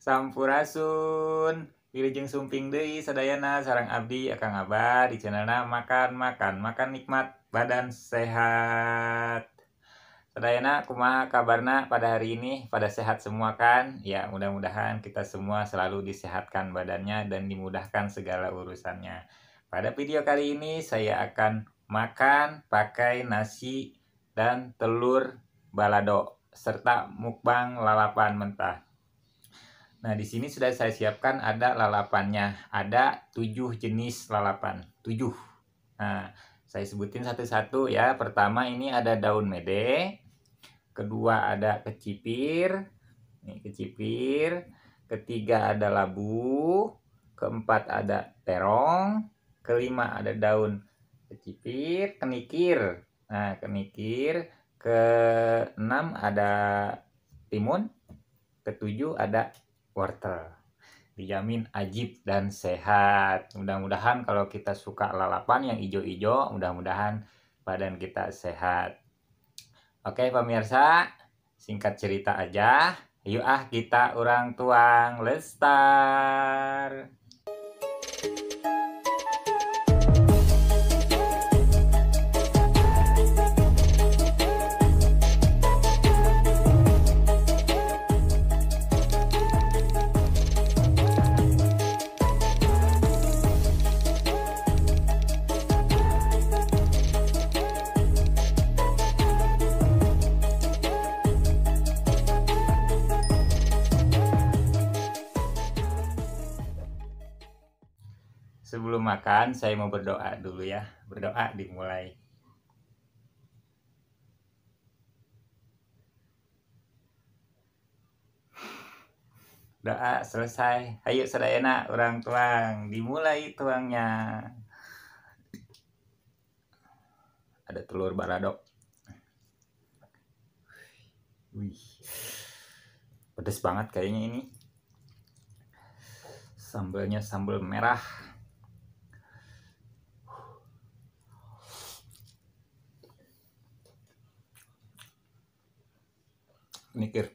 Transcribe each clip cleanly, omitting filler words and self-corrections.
Sampurasun. Wilujeng sumping deui sadayana sareng abdi Akang Abah di channelna makan nikmat badan sehat. Sadayana kumaha kabarna pada hari ini? Pada sehat semua kan? Ya, mudah-mudahan kita semua selalu disehatkan badannya dan dimudahkan segala urusannya. Pada video kali ini saya akan makan pakai nasi dan telur balado serta mukbang lalapan mentah. Nah, di sini sudah saya siapkan ada lalapannya. Ada 7 jenis lalapan. 7. Nah, saya sebutin satu-satu ya. Pertama ini ada daun mede. Kedua ada kecipir. Nih, kecipir. Ketiga ada labu. Keempat ada terong. Kelima ada daun kecipir, kenikir. Nah, kenikir. Keenam ada timun. Ketujuh ada wortel. Dijamin ajib dan sehat. Mudah-mudahan kalau kita suka lalapan yang ijo-ijo, mudah-mudahan badan kita sehat. Oke pemirsa, singkat cerita aja. Yuk kita orang tuang. Let's start. Sebelum makan, saya mau berdoa dulu ya. Berdoa dimulai. Doa selesai. Ayo sadayana orang tuang. Dimulai tuangnya. Ada telur balado. Wih. Pedes banget kayaknya ini. Sambalnya sambal merah. Nikir.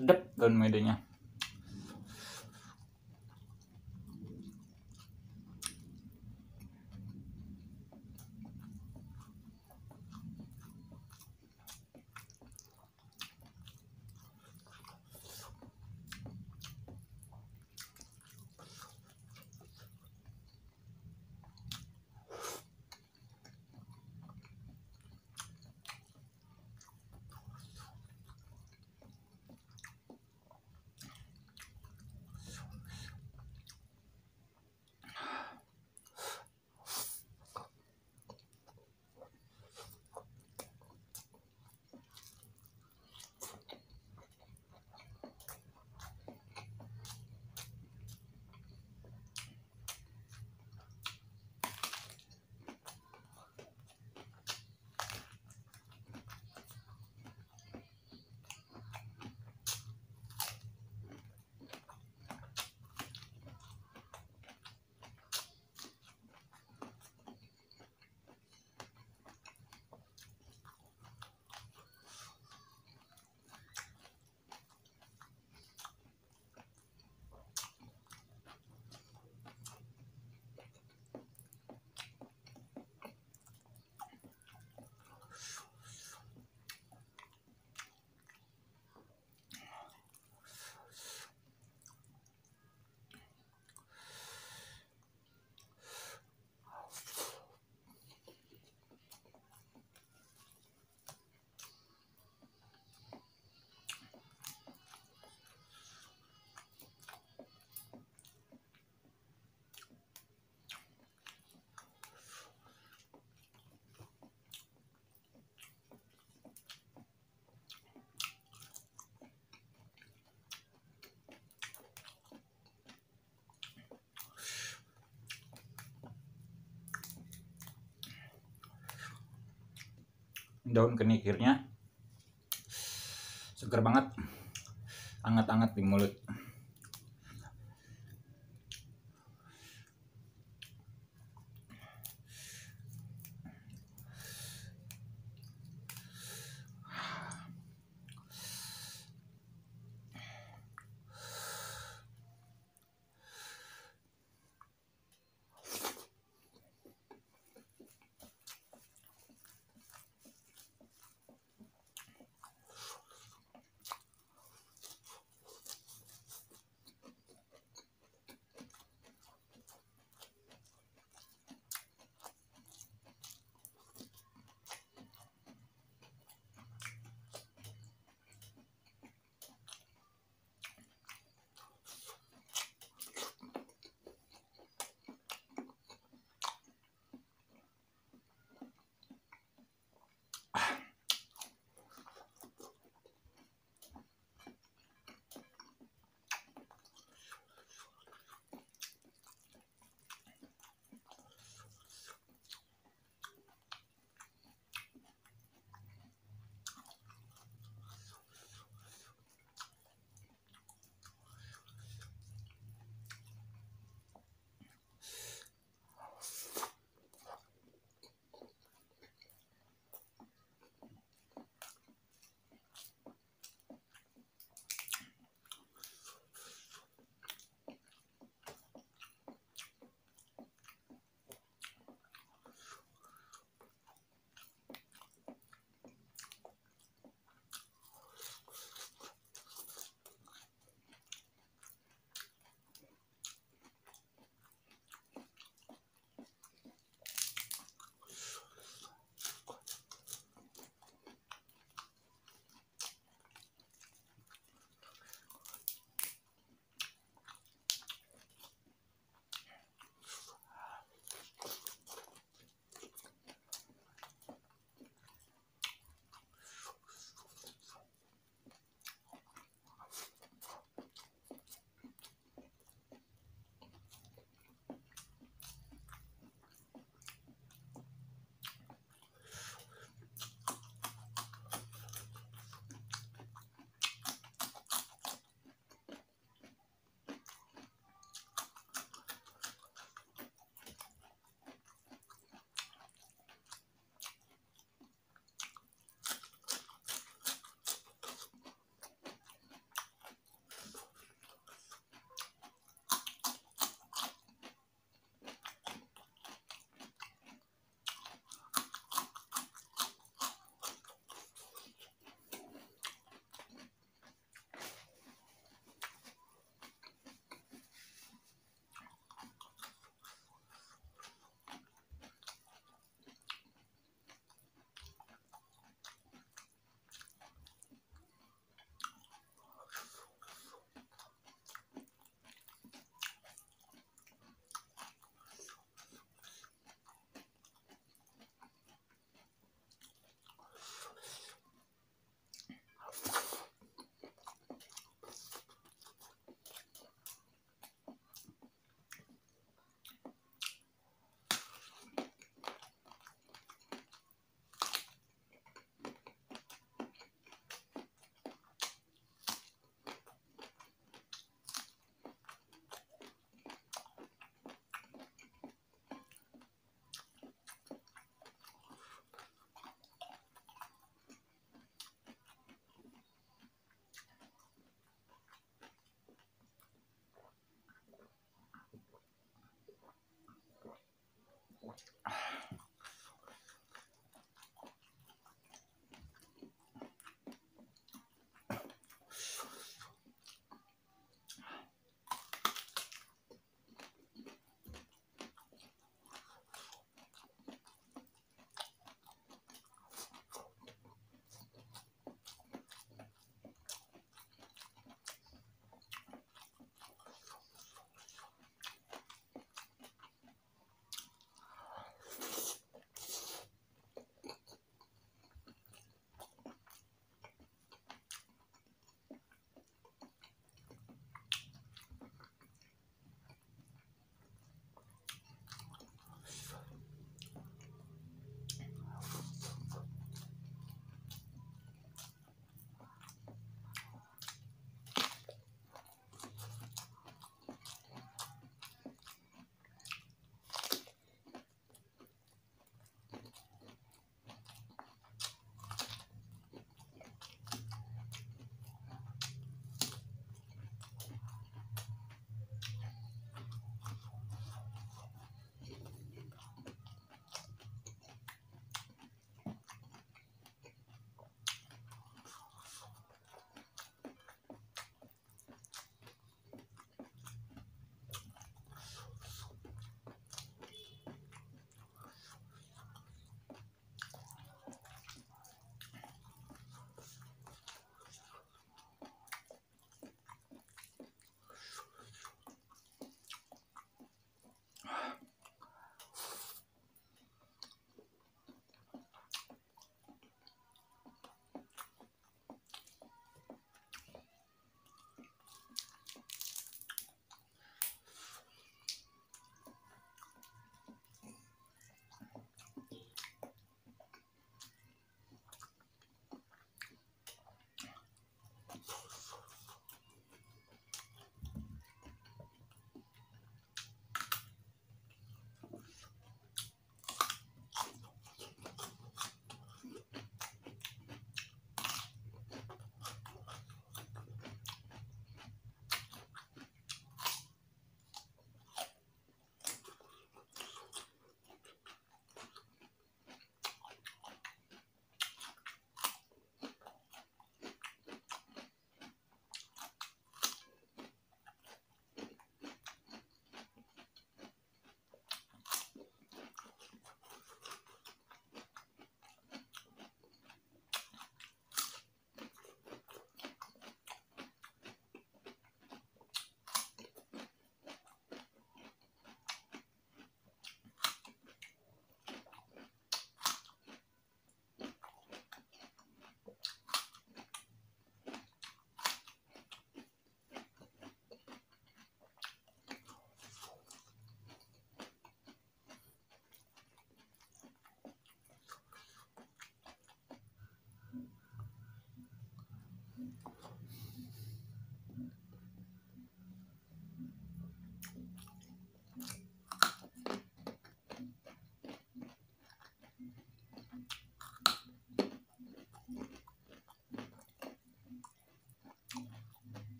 Sedap daun medenya. daun kenikirnya seger banget, hangat-hangat di mulut.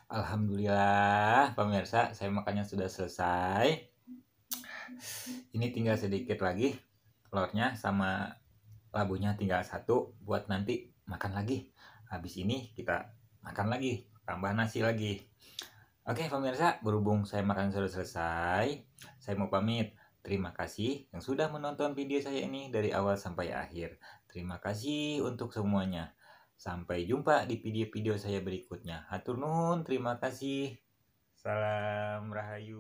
Alhamdulillah pemirsa, saya makannya sudah selesai. Ini tinggal sedikit lagi telurnya, sama labunya tinggal satu buat nanti makan lagi. Habis ini kita makan lagi, tambah nasi lagi. Oke pemirsa, berhubung saya makan sudah selesai, saya mau pamit. Terima kasih yang sudah menonton video saya ini dari awal sampai akhir. Terima kasih untuk semuanya. Sampai jumpa di video-video saya berikutnya. Hatur nuhun, terima kasih. Salam Rahayu.